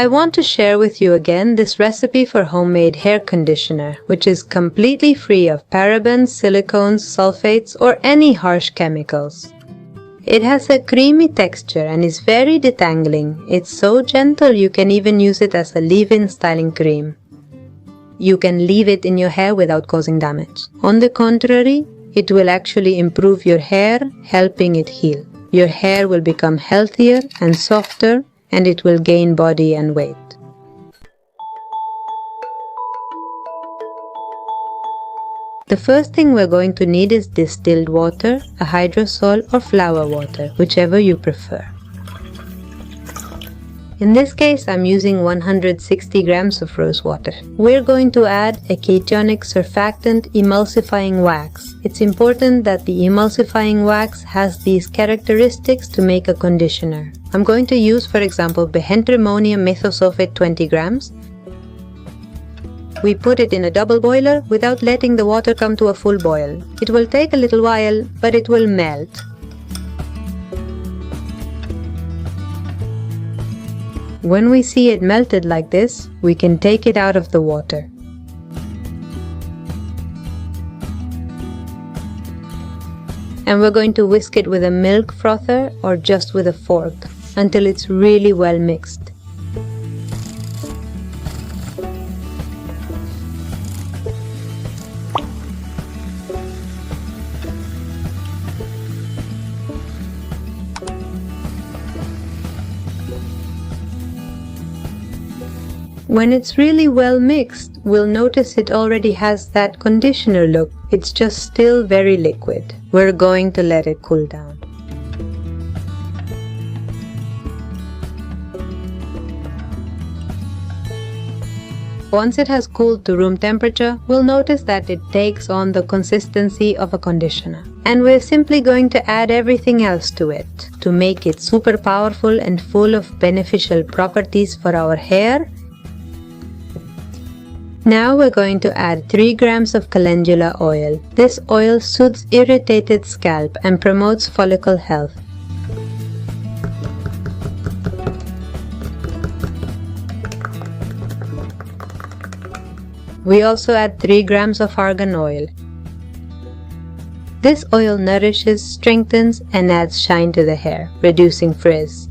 I want to share with you again this recipe for homemade hair conditioner, which is completely free of parabens, silicones, sulfates, or any harsh chemicals. It has a creamy texture and is very detangling. It's so gentle you can even use it as a leave-in styling cream. You can leave it in your hair without causing damage. On the contrary, it will actually improve your hair, helping it heal. Your hair will become healthier and softer, and it will gain body and weight. The first thing we're going to need is distilled water, a hydrosol or flower water, whichever you prefer. In this case, I'm using 160 grams of rose water. We're going to add a cationic surfactant emulsifying wax. It's important that the emulsifying wax has these characteristics to make a conditioner. I'm going to use, for example, behentrimonium methosulfate 20 grams. We put it in a double boiler without letting the water come to a full boil. It will take a little while, but it will melt. When we see it melted like this, we can take it out of the water. And we're going to whisk it with a milk frother or just with a fork until it's really well mixed. When it's really well mixed, we'll notice it already has that conditioner look. It's just still very liquid. We're going to let it cool down. Once it has cooled to room temperature, we'll notice that it takes on the consistency of a conditioner. And we're simply going to add everything else to it to make it super powerful and full of beneficial properties for our hair. Now we're going to add 3 grams of calendula oil. This oil soothes irritated scalp and promotes follicle health. We also add 3 grams of argan oil. This oil nourishes, strengthens, and adds shine to the hair, reducing frizz.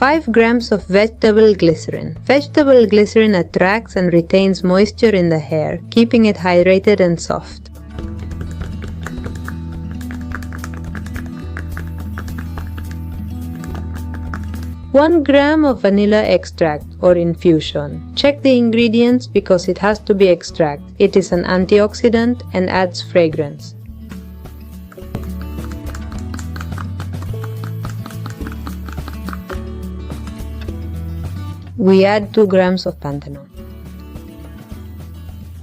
5 grams of vegetable glycerin. Vegetable glycerin attracts and retains moisture in the hair, keeping it hydrated and soft. One gram of vanilla extract or infusion. Check the ingredients because it has to be extract. It is an antioxidant and adds fragrance. We add 2 grams of panthenol.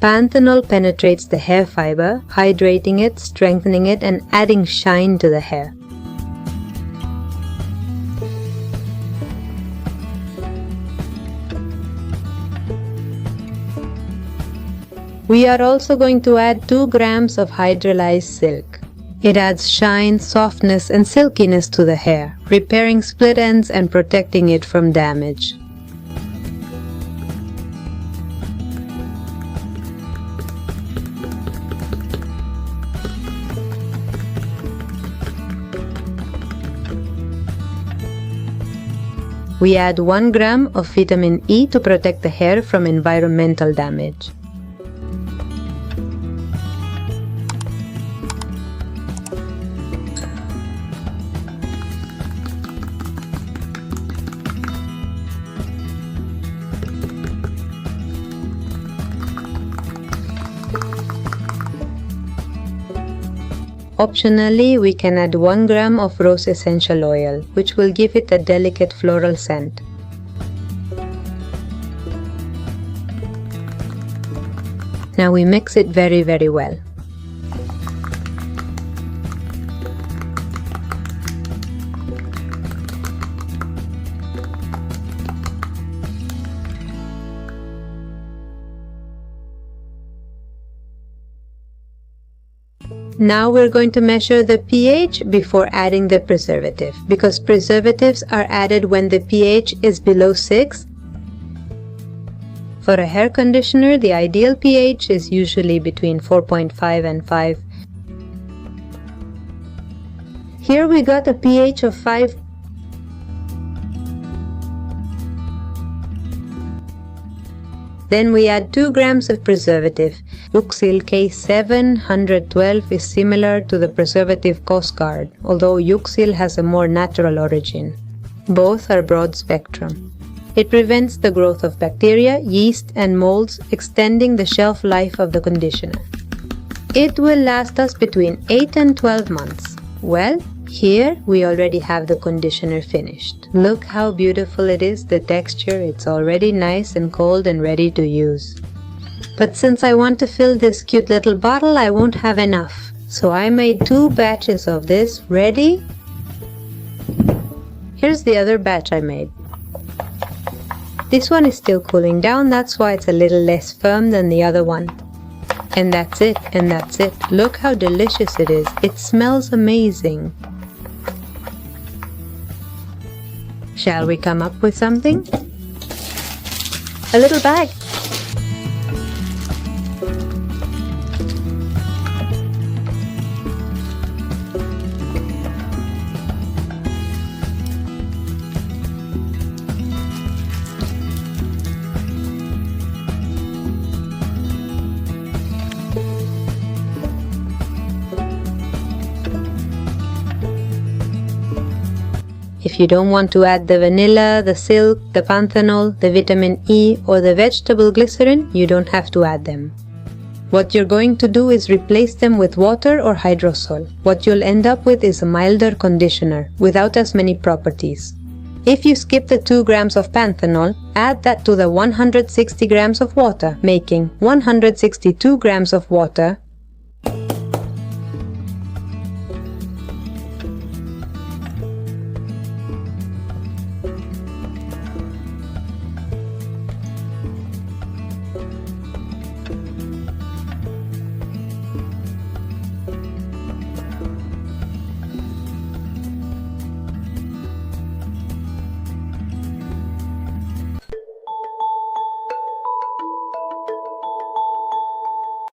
Panthenol penetrates the hair fiber, hydrating it, strengthening it, and adding shine to the hair. We are also going to add 2 grams of hydrolyzed silk. It adds shine, softness, and silkiness to the hair, repairing split ends and protecting it from damage. We add 1 gram of vitamin E to protect the hair from environmental damage. Optionally, we can add 1 gram of rose essential oil, which will give it a delicate floral scent. Now we mix it very well. Now we're going to measure the pH before adding the preservative, because preservatives are added when the pH is below 6. For a hair conditioner, the ideal pH is usually between 4.5 and 5. Here we got a pH of 5. Then we add 2 grams of preservative. Yuxil K712 is similar to the preservative Coast Guard, although Yuxil has a more natural origin. Both are broad spectrum. It prevents the growth of bacteria, yeast, and molds, extending the shelf life of the conditioner. It will last us between 8 and 12 months. Well, here we already have the conditioner finished. Look how beautiful it is, the texture. It's already nice and cold and ready to use. But since I want to fill this cute little bottle, I won't have enough. So I made 2 batches of this. Ready? Here's the other batch I made. This one is still cooling down, that's why it's a little less firm than the other one. And that's it, and that's it. Look how delicious it is. It smells amazing. Shall we come up with something? A little bag. If you don't want to add the vanilla, the silk, the panthenol, the vitamin E, or the vegetable glycerin, you don't have to add them. What you're going to do is replace them with water or hydrosol. What you'll end up with is a milder conditioner, without as many properties. If you skip the 2 grams of panthenol, add that to the 160 grams of water, making 162 grams of water